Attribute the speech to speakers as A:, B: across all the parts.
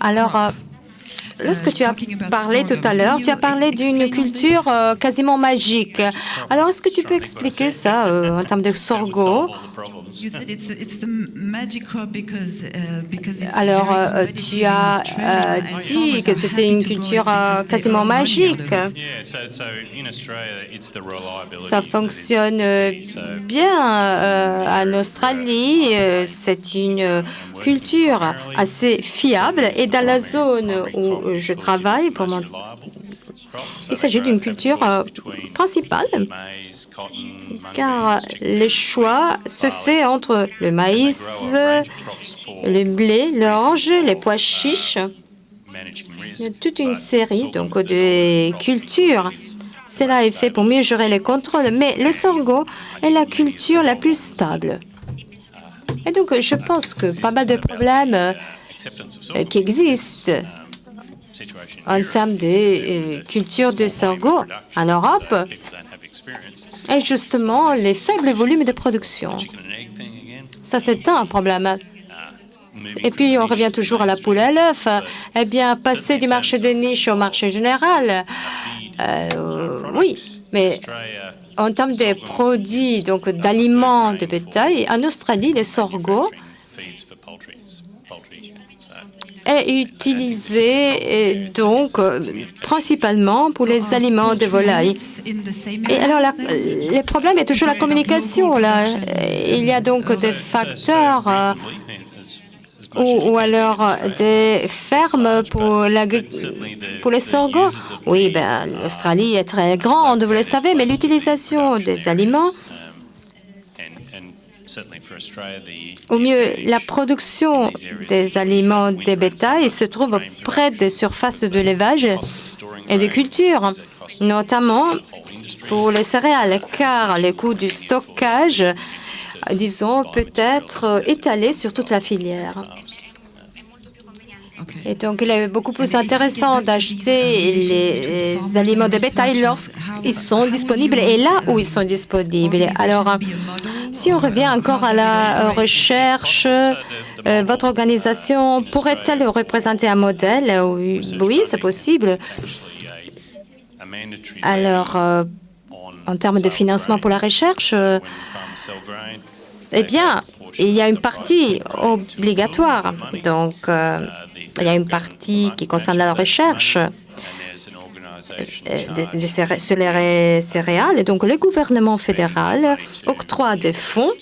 A: Alors, lorsque tu as parlé tout à l'heure, tu as parlé d'une culture quasiment magique. Alors, est-ce que tu peux expliquer ça en termes de sorgho? Alors, tu as dit que c'était une culture quasiment magique. Ça fonctionne bien en Australie. C'est une culture assez fiable. Et dans la zone où je travaille, il s'agit d'une culture principale, car le choix se fait entre le maïs, le blé, l'orge, les pois chiches. Il y a toute une série donc, de cultures. Cela est fait pour mieux gérer les contrôles, mais le sorgho est la culture la plus stable. Et donc, je pense que pas mal de problèmes qui existent en termes de culture de sorgho en Europe est justement les faibles volumes de production. Ça, c'est un problème. Et puis, on revient toujours à la poule à l'œuf. Eh bien, passer du marché de niche au marché général, oui, mais en termes de produits, donc d'aliments de bétail, en Australie, le sorgho est utilisé donc principalement pour les aliments de volaille. Et alors, le problème est toujours la communication. Là. Il y a donc des facteurs ou alors des fermes pour les sorgho. Oui, ben, l'Australie est très grande, vous le savez, mais l'utilisation des aliments, au mieux, la production des aliments des bétails se trouve près des surfaces de l'élevage et de culture, notamment pour les céréales, car le coût du stockage, disons, peut être étalé sur toute la filière. Et donc, il est beaucoup plus intéressant d'acheter les aliments de bétail lorsqu'ils sont disponibles et là où ils sont disponibles. Alors, si on revient encore à la recherche, votre organisation pourrait-elle représenter un modèle? Oui, c'est possible. Alors, en termes de financement pour la recherche, eh bien, il y a une partie obligatoire. Donc, il y a une partie qui concerne la recherche sur les céréales. Et donc, le gouvernement fédéral octroie des fonds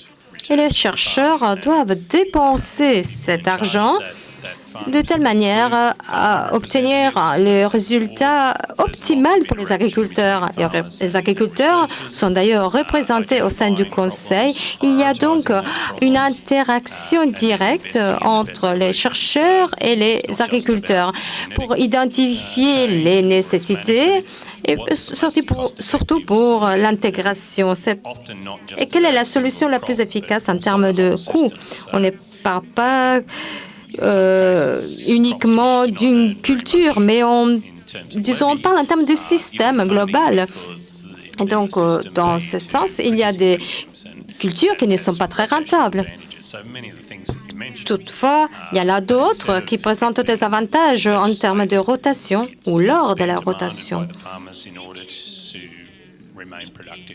A: et les chercheurs doivent dépenser cet argent de telle manière à obtenir le résultat optimal pour les agriculteurs. Les agriculteurs sont d'ailleurs représentés au sein du Conseil. Il y a donc une interaction directe entre les chercheurs et les agriculteurs pour identifier les nécessités et surtout pour l'intégration. Et quelle est la solution la plus efficace en termes de coût? On ne parle pas uniquement d'une culture, mais on parle en termes de système global. Et donc, dans ce sens, il y a des cultures qui ne sont pas très rentables. Toutefois, il y en a d'autres qui présentent des avantages en termes de rotation ou lors de la rotation.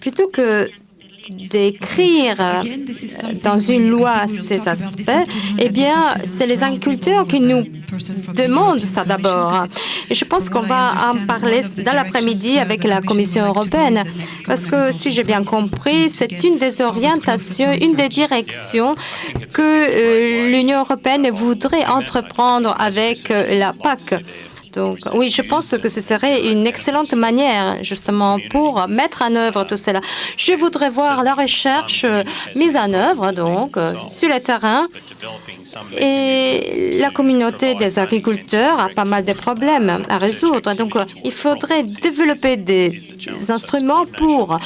A: Plutôt que d'écrire dans une loi ces aspects, eh bien, c'est les agriculteurs qui nous demandent ça d'abord. Et je pense qu'on va en parler dans l'après-midi avec la Commission européenne, parce que, si j'ai bien compris, c'est une des orientations, une des directions que l'Union européenne voudrait entreprendre avec la PAC. Donc, oui, je pense que ce serait une excellente manière, justement, pour mettre en œuvre tout cela. Je voudrais voir la recherche mise en œuvre, donc, sur le terrain. Et la communauté des agriculteurs a pas mal de problèmes à résoudre. Donc, il faudrait développer des instruments pour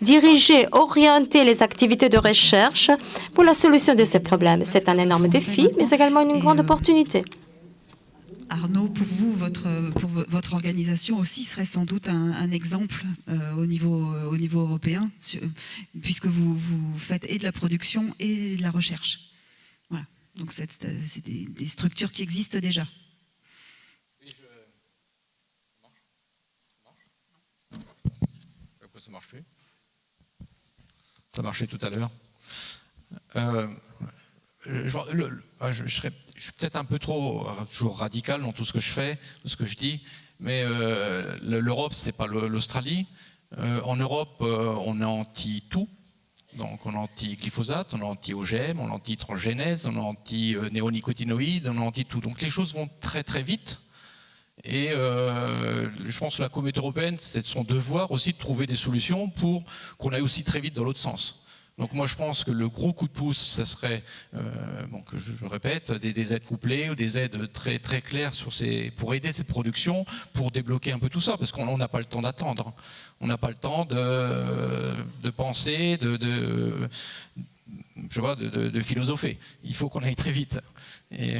A: diriger, orienter les activités de recherche pour la solution de ces problèmes. C'est un énorme défi, mais également une grande opportunité.
B: Arnaud, pour vous, votre organisation aussi serait sans doute un exemple au niveau européen, puisque vous faites et de la production et de la recherche. Voilà. Donc c'est des structures qui existent déjà.
C: Oui, ça marche plus. Ça marchait tout à l'heure. Je suis peut-être un peu trop toujours radical dans tout ce que je fais, tout ce que je dis, mais l'Europe, c'est pas l'Australie. En Europe, on est anti-tout. Donc on est anti-glyphosate, on est anti-OGM, on est anti-transgénèse, on est anti-néonicotinoïdes, on est anti-tout. Donc les choses vont très très vite. Et je pense que la Communauté européenne, c'est de son devoir aussi de trouver des solutions pour qu'on aille aussi très vite dans l'autre sens. Donc moi je pense que le gros coup de pouce, ça serait, que je répète, des aides couplées ou des aides très, très claires pour aider cette production, pour débloquer un peu tout ça, parce qu'on n'a pas le temps d'attendre. On n'a pas le temps de penser, de philosopher. Il faut qu'on aille très vite. Et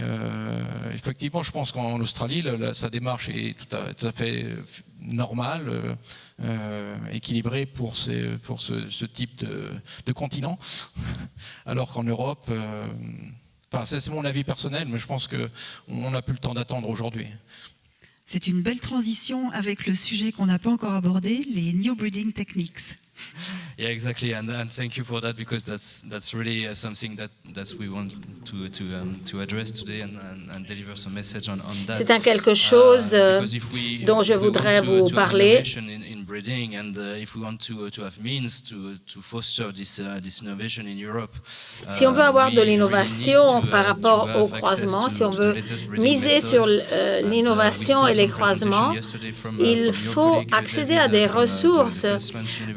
C: effectivement, je pense qu'en Australie, sa démarche est tout à fait normale, équilibrée pour ce type de continent. Alors qu'en Europe, c'est mon avis personnel, mais je pense qu'on n'a plus le temps d'attendre aujourd'hui.
B: C'est une belle transition avec le sujet qu'on n'a pas encore abordé, les new breeding techniques.
D: Yeah, exactly, and thank you for that, because that's really something that we want to address today and deliver some message on that.
A: C'est quelque chose dont je voudrais vous parler. Si on veut avoir de l'innovation par rapport au croisement, si on veut miser sur l'innovation et les croisements, il faut accéder à des ressources.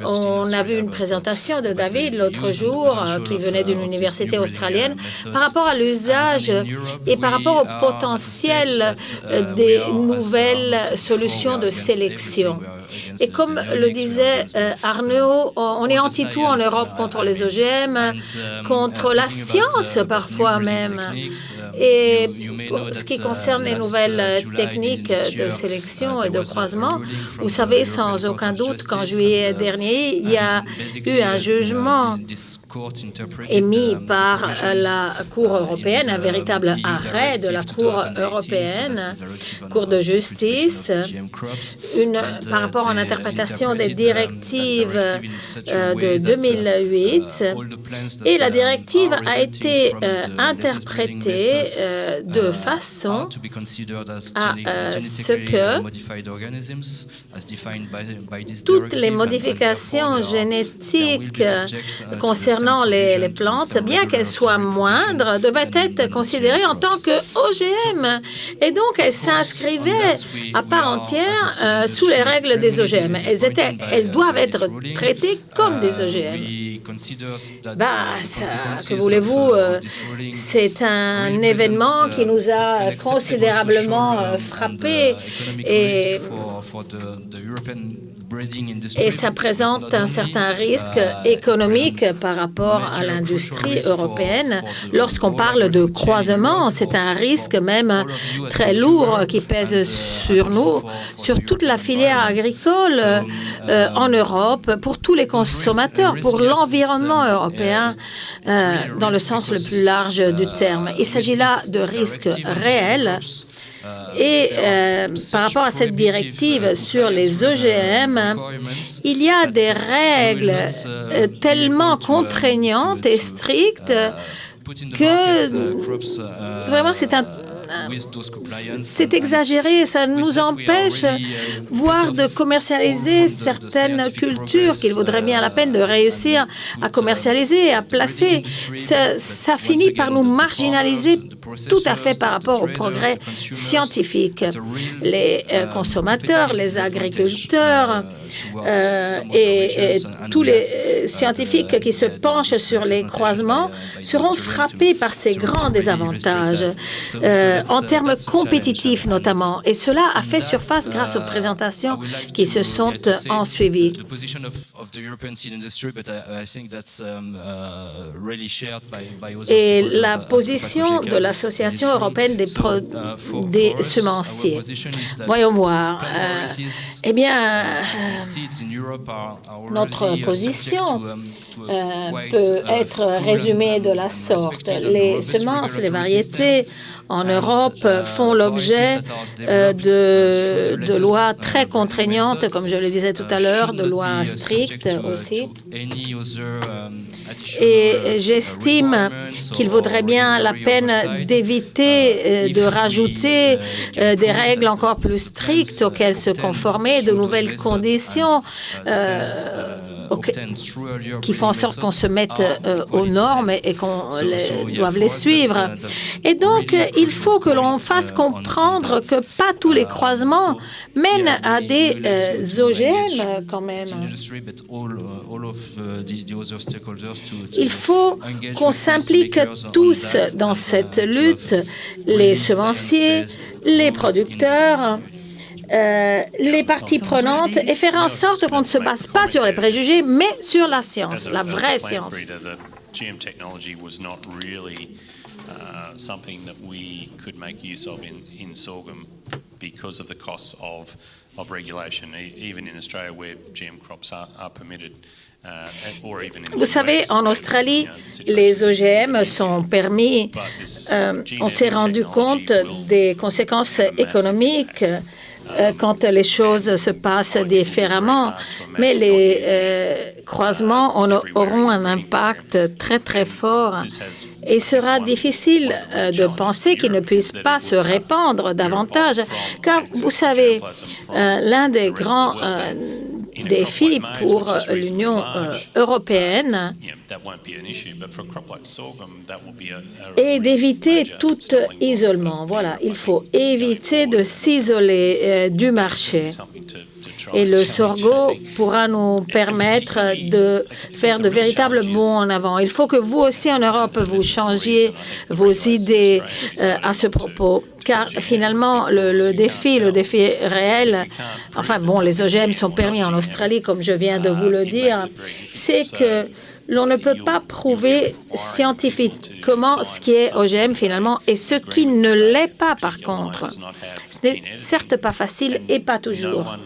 A: On a vu une présentation de David l'autre jour qui venait d'une université australienne par rapport à l'usage et par rapport au potentiel des nouvelles solutions de sélection. Et comme le disait Arnaud, on est anti-tout en Europe contre les OGM, contre la science parfois même. Et pour ce qui concerne les nouvelles techniques de sélection et de croisement, vous savez sans aucun doute qu'en juillet dernier, il y a eu un jugement émis par la Cour européenne, un véritable arrêt de la Cour européenne, Cour de justice, par rapport à l'interprétation des directives de 2008. Et la directive a été interprétée de façon à ce que toutes les modifications génétiques concernant les plantes, bien qu'elles soient moindres, devaient être considérées en tant que OGM. Et donc, elles s'inscrivaient à part entière sous les règles des OGM. Elles doivent être traitées comme des OGM. Que voulez-vous, c'est un événement qui nous a considérablement frappés et ça présente un certain risque économique par rapport à l'industrie européenne. Lorsqu'on parle de croisement, c'est un risque même très lourd qui pèse sur nous, sur toute la filière agricole en Europe, pour tous les consommateurs, pour l'environnement européen, dans le sens le plus large du terme. Il s'agit là de risques réels. Et par rapport à cette directive sur les OGM, il y a des règles tellement contraignantes et strictes que vraiment c'est exagéré, ça nous empêche voire de commercialiser certaines cultures qu'il vaudrait bien la peine de réussir à commercialiser, à placer. Ça finit par nous marginaliser tout à fait par rapport au progrès scientifique. Les consommateurs, les agriculteurs et tous les scientifiques qui se penchent sur les croisements seront frappés par ces grands désavantages.
E: en termes compétitifs notamment. Et cela a fait surface grâce aux présentations qui se sont ensuivies. Et la position de l'Association européenne des semenciers. Voyons voir. Eh bien, notre position peut être résumée de la sorte. Les semences, les variétés en Europe font l'objet de lois très contraignantes, comme je le disais tout à l'heure, de lois strictes aussi. Et j'estime qu'il vaudrait bien la peine d'éviter de rajouter des règles encore plus strictes auxquelles se conformer, de nouvelles conditions qui font en sorte qu'on se mette aux normes et qu'on doive les suivre. Et donc, il faut que l'on fasse comprendre que pas tous les croisements mènent à des OGM quand même. Il faut qu'on s'implique tous dans cette lutte, les semenciers, les producteurs, les parties prenantes, et faire en sorte qu'on ne se base pas sur les préjugés, mais sur la science, la vraie science.
F: GM technology was not really something that we could make use of in sorghum because of the costs of regulation, even in Australia where GM crops are permitted.
E: Vous savez, en Australie, les OGM sont permis. On s'est rendu compte des conséquences économiques quand les choses se passent différemment, mais les croisements auront un impact très très fort et il sera difficile de penser qu'ils ne puissent pas se répandre davantage, car vous savez, l'un des grands défi pour l'Union européenne est d'éviter tout isolement. Voilà, il faut éviter de s'isoler du marché. Et le sorgho pourra nous permettre de faire de véritables bonds en avant. Il faut que vous aussi en Europe, vous changiez vos idées à ce propos. Car finalement, le défi réel, enfin bon, les OGM sont permis en Australie, comme je viens de vous le dire, c'est que l'on ne peut pas prouver scientifiquement ce qui est OGM finalement et ce qui ne l'est pas par contre. Ce n'est certes pas facile et pas toujours.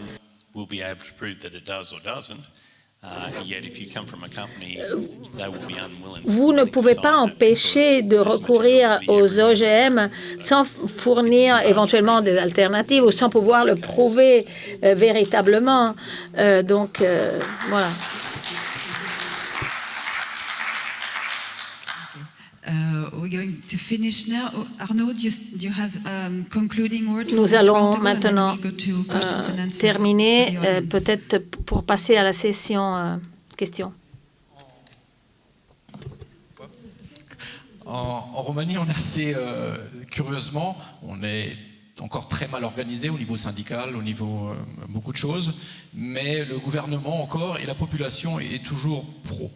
E: Vous ne pouvez pas empêcher de recourir aux OGM sans fournir éventuellement des alternatives ou sans pouvoir le prouver véritablement. Donc, voilà.
B: We're going to finish now. Arnaud, do you have concluding word?
E: Nous allons maintenant terminer, peut-être pour passer à la session questions.
C: En Roumanie, on est assez, curieusement, on est encore très mal organisé au niveau syndical, au niveau beaucoup de choses, mais le gouvernement encore et la population est toujours pro.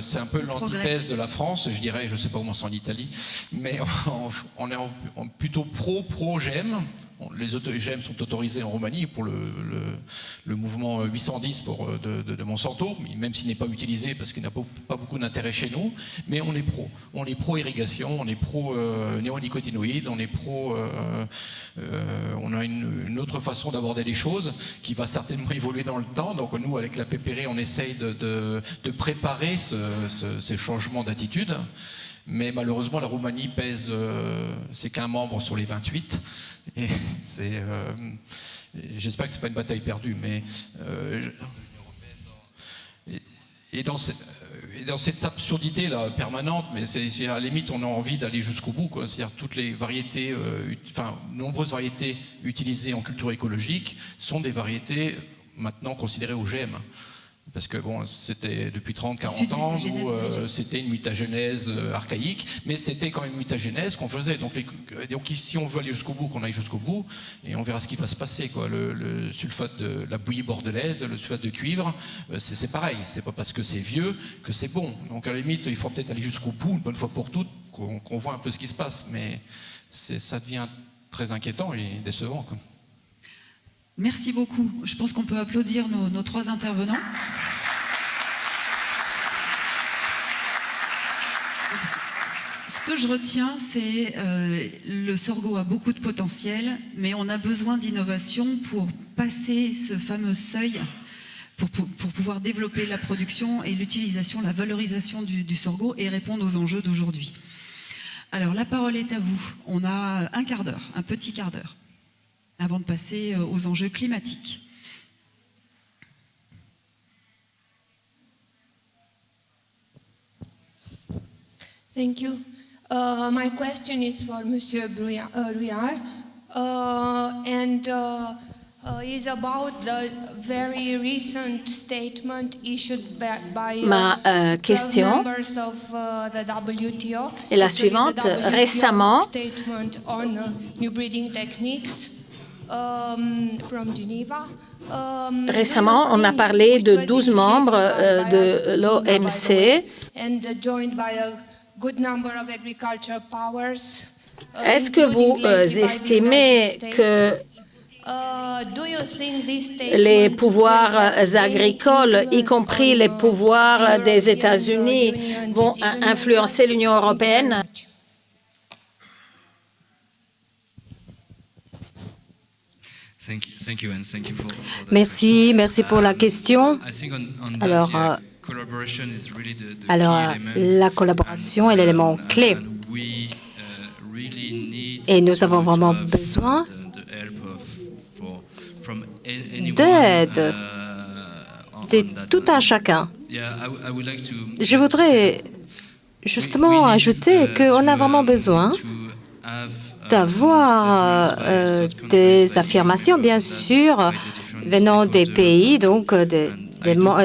C: C'est un peu l'antithèse de la France, je dirais, je ne sais pas comment c'est en Italie, mais on est plutôt pro-GM. Les OGM sont autorisés en Roumanie pour le mouvement 810 de Monsanto, même s'il n'est pas utilisé parce qu'il n'a pas beaucoup d'intérêt chez nous, mais on est pro. On est pro-irrigation, on est pro-néonicotinoïdes, on est pro... on a une autre façon d'aborder les choses qui va certainement évoluer dans le temps. Donc nous, avec la PPR, on essaye de préparer ces changements d'attitude. Mais malheureusement, la Roumanie pèse, c'est qu'un membre sur les 28. Et j'espère que ce n'est pas une bataille perdue, mais dans cette absurdité là permanente, mais c'est à la limite on a envie d'aller jusqu'au bout, quoi. C'est-à-dire toutes les variétés, nombreuses variétés utilisées en culture écologique sont des variétés maintenant considérées OGM. Parce que bon, c'était depuis 30-40 ans où c'était une mutagénèse archaïque, mais c'était quand même une mutagénèse qu'on faisait. Donc si on veut aller jusqu'au bout, qu'on aille jusqu'au bout, et on verra ce qui va se passer, quoi. Le sulfate de la bouillie bordelaise, le sulfate de cuivre, c'est pareil. C'est pas parce que c'est vieux que c'est bon. Donc à la limite, il faut peut-être aller jusqu'au bout, une bonne fois pour toutes, qu'on voit un peu ce qui se passe. Mais ça devient très inquiétant et décevant, quoi.
B: Merci beaucoup. Je pense qu'on peut applaudir nos trois intervenants. Ce que je retiens, c'est le sorgho a beaucoup de potentiel, mais on a besoin d'innovation pour passer ce fameux seuil, pour pouvoir développer la production et l'utilisation, la valorisation du sorgho et répondre aux enjeux d'aujourd'hui. Alors, la parole est à vous. On a un quart d'heure, un petit quart d'heure, avant de passer aux enjeux climatiques.
G: Thank you. My question is for Monsieur Brouillard, is about the very recent statement issued by
E: Ma question
G: members of the WTO.
E: est la suivante. Récemment,
G: Statement on new breeding techniques from Geneva.
E: Récemment, on a parlé de 12 membres de l'OMC. Est-ce que vous estimez que les pouvoirs agricoles, y compris les pouvoirs des États-Unis, vont influencer l'Union européenne?
A: Merci pour la question. Alors, la collaboration est l'élément clé. Et nous avons vraiment besoin d'aide de tout un chacun. Je voudrais justement ajouter qu'on a vraiment besoin d'avoir des affirmations, bien sûr, venant des pays, donc des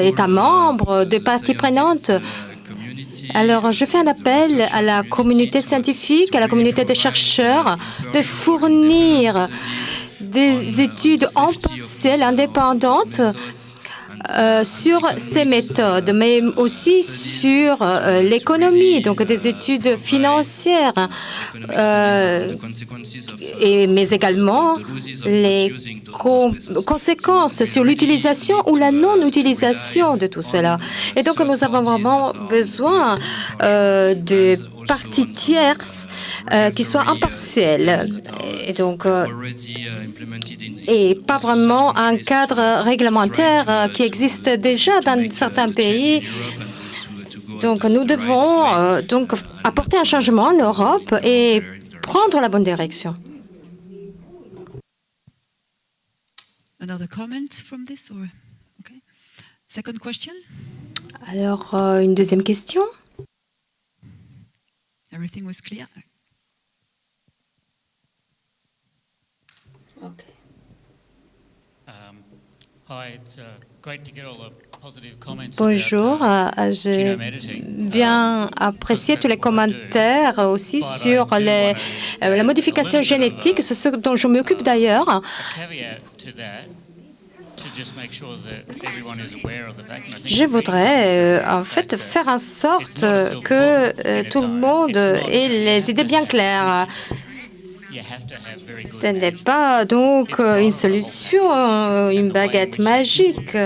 A: États membres, des parties prenantes. Alors, je fais un appel à la communauté scientifique, à la communauté des chercheurs, de fournir des études en partiel indépendantes sur ces méthodes, mais aussi sur l'économie, donc des études financières, mais également les conséquences sur l'utilisation ou la non-utilisation de tout cela. Et donc, nous avons vraiment besoin de parties tierces qui soient impartielles. Et donc, et pas vraiment un cadre réglementaire qui existe déjà dans certains pays. Donc, nous devons donc apporter un changement en Europe et prendre la bonne direction.
B: Another comment from this, or okay. Second question.
A: Alors, une deuxième question.
B: Everything was clear.
E: Okay.
A: Bonjour, j'ai bien apprécié tous les commentaires aussi sur la modification génétique, c'est ce dont je m'occupe d'ailleurs. Je voudrais en fait faire en sorte que tout le monde ait les idées bien claires. Ce n'est pas donc une solution, une baguette magique.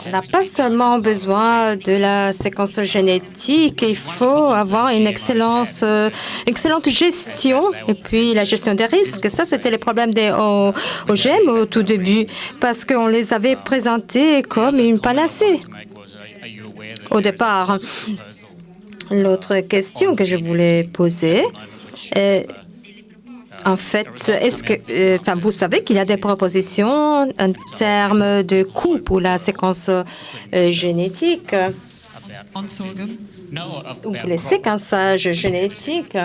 A: On n'a pas seulement besoin de la séquence génétique, il faut avoir une excellente gestion et puis la gestion des risques. Ça, c'était les problèmes des OGM au tout début parce qu'on les avait présentés comme une panacée au départ. L'autre question que je voulais poser est en fait, est-ce que, vous savez qu'il y a des propositions en termes de coût pour la séquence génétique ou pour les séquençages génétiques,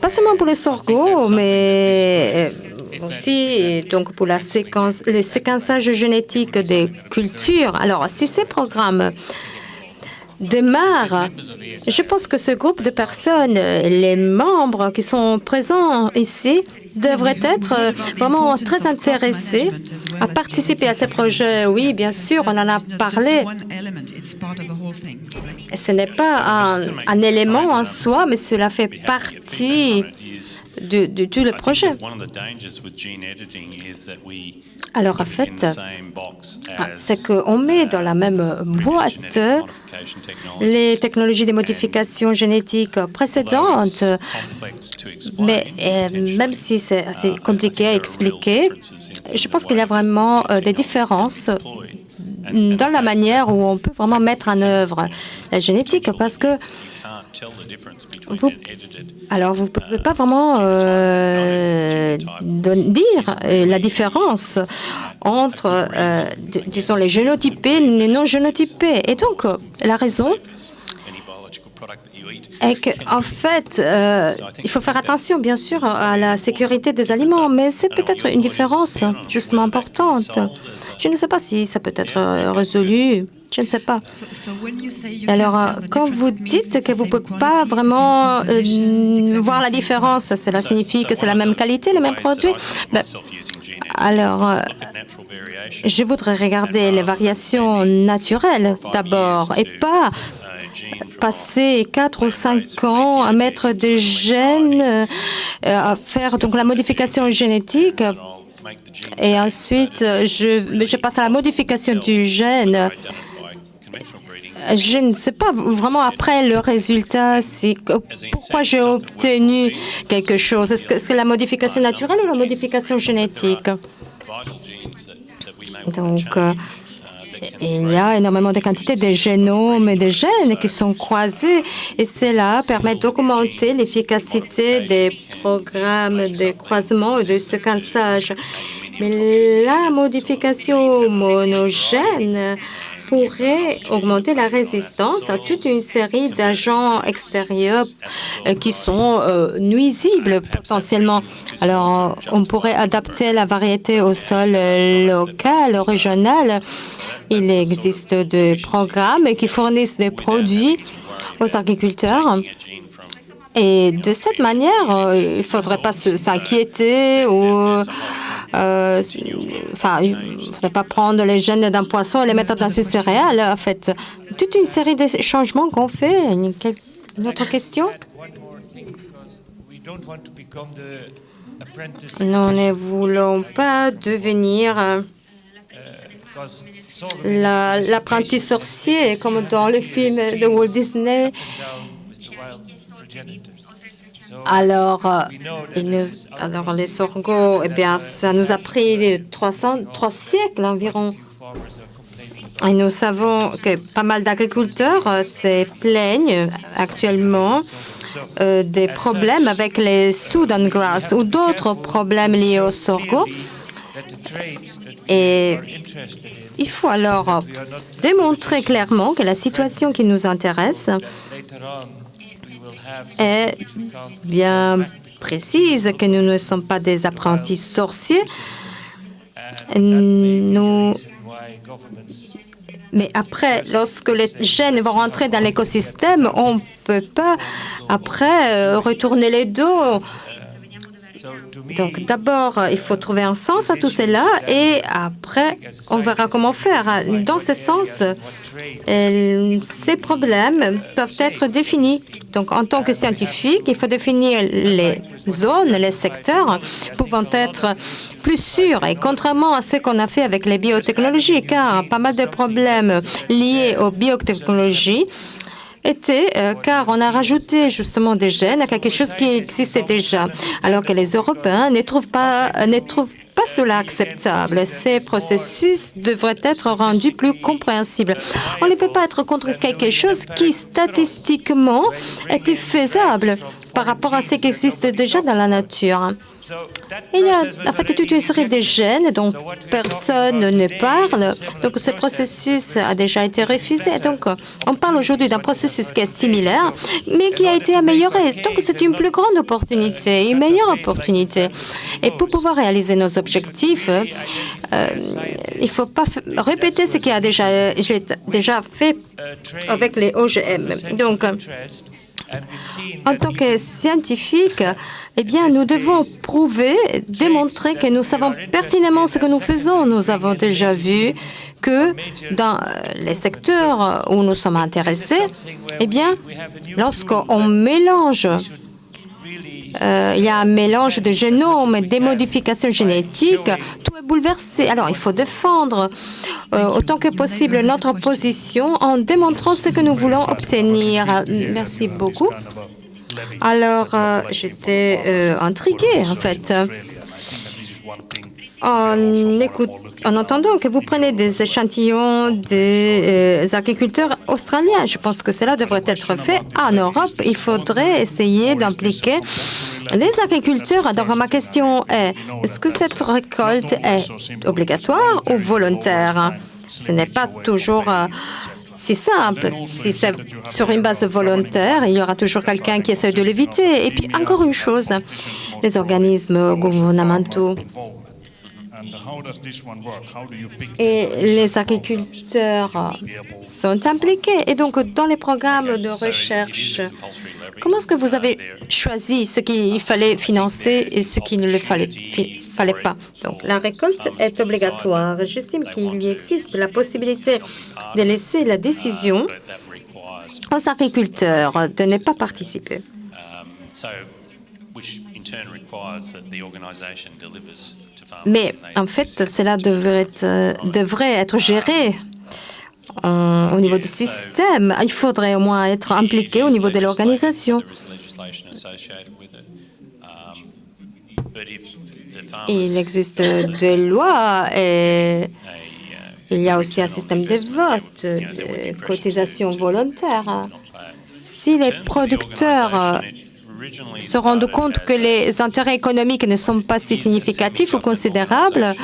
A: pas seulement pour le sorgho, mais aussi donc pour le séquençage génétique des cultures. Alors, si ces programmes démarre. Je pense que ce groupe de personnes, les membres qui sont présents ici, devraient être vraiment très intéressés à participer à ces projets. Oui, bien sûr, on en a parlé. Ce n'est pas un élément en soi, mais cela fait partie de tout le projet. Alors, en fait, c'est qu'on met dans la même boîte les technologies de modification génétique précédentes, mais même si c'est assez compliqué à expliquer, je pense qu'il y a vraiment des différences dans la manière où on peut vraiment mettre en œuvre la génétique, parce que vous ne pouvez pas vraiment dire la différence entre, disons, les génotypés et les non génotypés. Et donc, la raison est qu'en fait, il faut faire attention, bien sûr, à la sécurité des aliments, mais c'est peut-être une différence justement importante. Je ne sais pas si ça peut être résolu. Je ne sais pas. Alors, quand vous dites que vous ne pouvez pas vraiment voir la différence, cela signifie que c'est la même qualité, le même produit? Alors, je voudrais regarder les variations naturelles d'abord et pas passer 4 ou 5 ans à mettre des gènes, à faire donc la modification génétique et ensuite je passe à la modification du gène. Je ne sais pas vraiment après le résultat, pourquoi j'ai obtenu quelque chose. Est-ce que c'est la modification naturelle ou la modification génétique? Donc, il y a énormément de quantités de génomes et de gènes qui sont croisés et cela permet d'augmenter l'efficacité des programmes de croisement et de séquençage. Mais la modification monogène pourrait augmenter la résistance à toute une série d'agents extérieurs qui sont nuisibles potentiellement. Alors, on pourrait adapter la variété au sol local, régional. Il existe des programmes qui fournissent des produits aux agriculteurs. Et de cette manière, il ne faudrait pas s'inquiéter ou il ne faudrait pas prendre les gènes d'un poisson et les mettre dans une céréale. En fait, toute une série de changements qu'on fait. Une autre question? Nous ne voulons pas devenir l'apprenti sorcier comme dans les films de Walt Disney. Alors, les sorgho, eh bien, ça nous a pris 3 siècles environ. Et nous savons que pas mal d'agriculteurs se plaignent actuellement des problèmes avec les Sudan grass ou d'autres problèmes liés au sorgho. Et il faut alors démontrer clairement que la situation qui nous intéresse est bien précise, que nous ne sommes pas des apprentis sorciers. Mais après, lorsque les gènes vont rentrer dans l'écosystème, on ne peut pas après retourner les dos. Donc d'abord, il faut trouver un sens à tout cela et après, on verra comment faire. Dans ce sens, ces problèmes doivent être définis. Donc en tant que scientifique, il faut définir les zones, les secteurs pouvant être plus sûrs. Et contrairement à ce qu'on a fait avec les biotechnologies, car pas mal de problèmes liés aux biotechnologies car on a rajouté justement des gènes à quelque chose qui existait déjà, alors que les Européens ne trouvent pas cela acceptable. Ces processus devraient être rendus plus compréhensibles. On ne peut pas être contre quelque chose qui statistiquement est plus faisable. par rapport à ce qui existe déjà dans la nature. Il y a en fait toute une série de gènes dont personne ne parle. Donc ce processus a déjà été refusé. Donc on parle aujourd'hui d'un processus qui est similaire, mais qui a été amélioré. Donc c'est une plus grande opportunité, une meilleure opportunité. Et pour pouvoir réaliser nos objectifs, il ne faut pas répéter ce qui a déjà fait avec les OGM. Donc, en tant que scientifiques, eh bien, nous devons démontrer que nous savons pertinemment ce que nous faisons. Nous avons déjà vu que dans les secteurs où nous sommes intéressés, eh bien, lorsqu'on mélange, il y a un mélange de génomes, des modifications génétiques, tout est bouleversé. Alors, il faut défendre autant que possible notre position en démontrant ce que nous voulons obtenir. Merci beaucoup. Alors, j'étais intriguée, en fait, en entendant que vous prenez des échantillons des agriculteurs australiens. Je pense que cela devrait être fait en Europe. Il faudrait essayer d'impliquer les agriculteurs. Donc, ma question est-ce que cette récolte est obligatoire ou volontaire? Ce n'est pas toujours si simple. Si c'est sur une base volontaire, il y aura toujours quelqu'un qui essaie de l'éviter. Et puis, encore une chose, les organismes gouvernementaux et les agriculteurs sont impliqués. Et donc, dans les programmes de recherche, comment est-ce que vous avez choisi ce qu'il fallait financer et ce qu'il ne le fallait pas? Donc, la récolte est obligatoire. J'estime qu'il existe la possibilité de laisser la décision aux agriculteurs de ne pas participer. Mais en fait, cela devrait être géré au niveau du système. Il faudrait au moins être impliqué au niveau de l'organisation. Il existe des lois et il y a aussi un système de vote, de cotisation volontaire. Si les producteurs se rendent compte que les intérêts économiques ne sont pas si significatifs ou considérables,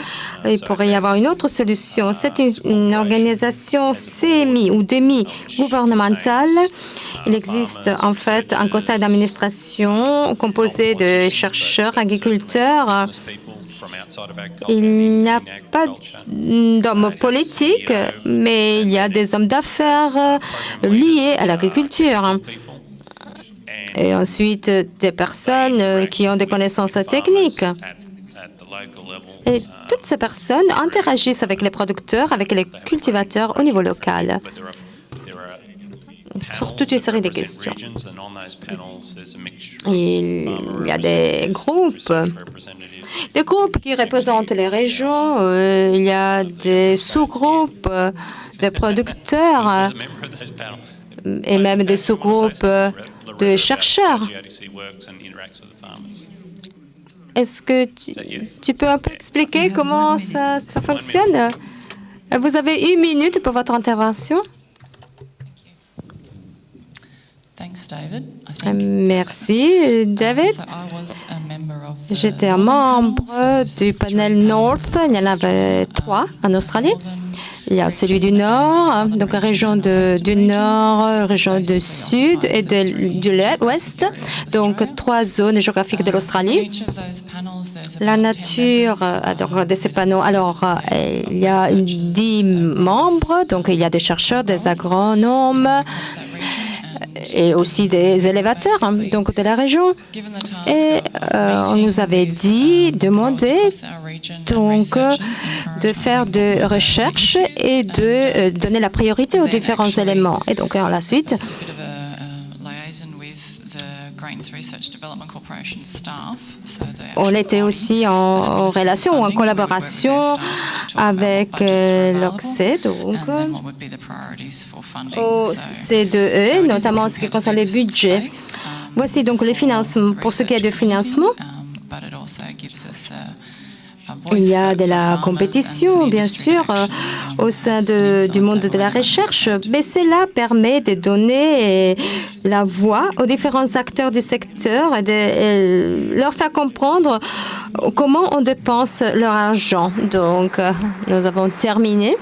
A: il pourrait y avoir une autre solution. C'est une organisation semi- ou demi-gouvernementale. Il existe en fait un conseil d'administration composé de chercheurs, agriculteurs. Il n'y a pas d'hommes politiques, mais il y a des hommes d'affaires liés à l'agriculture. Et ensuite, des personnes qui ont des connaissances techniques. Et toutes ces personnes interagissent avec les producteurs, avec les cultivateurs au niveau local, sur toute une série de questions. Il y a des groupes qui représentent les régions, il y a des sous-groupes de producteurs et même des sous-groupes de chercheurs. Est-ce que tu peux un peu expliquer comment ça fonctionne? Vous avez 1 minute pour votre intervention. Merci, David. J'étais un membre du panel North. Il y en avait 3 en Australie. Il y a celui du Nord, donc la région du Nord, région du Sud et de l'Ouest, donc 3 zones géographiques de l'Australie. La nature donc, de ces panneaux, alors il y a 10 membres, donc il y a des chercheurs, des agronomes et aussi des élévateurs donc de la région. Et on nous avait demandé donc de faire de recherche et de donner la priorité aux différents éléments. Et donc, la suite, on était aussi en relation ou en collaboration avec l'OCSE, donc au C2E, notamment en ce qui concerne le budget. Voici donc les financements. Pour ce qui est de financement, Il y a de la compétition, bien sûr, au sein du monde de la recherche, mais cela permet de donner la voix aux différents acteurs du secteur et de leur faire comprendre comment on dépense leur argent. Donc, nous avons terminé.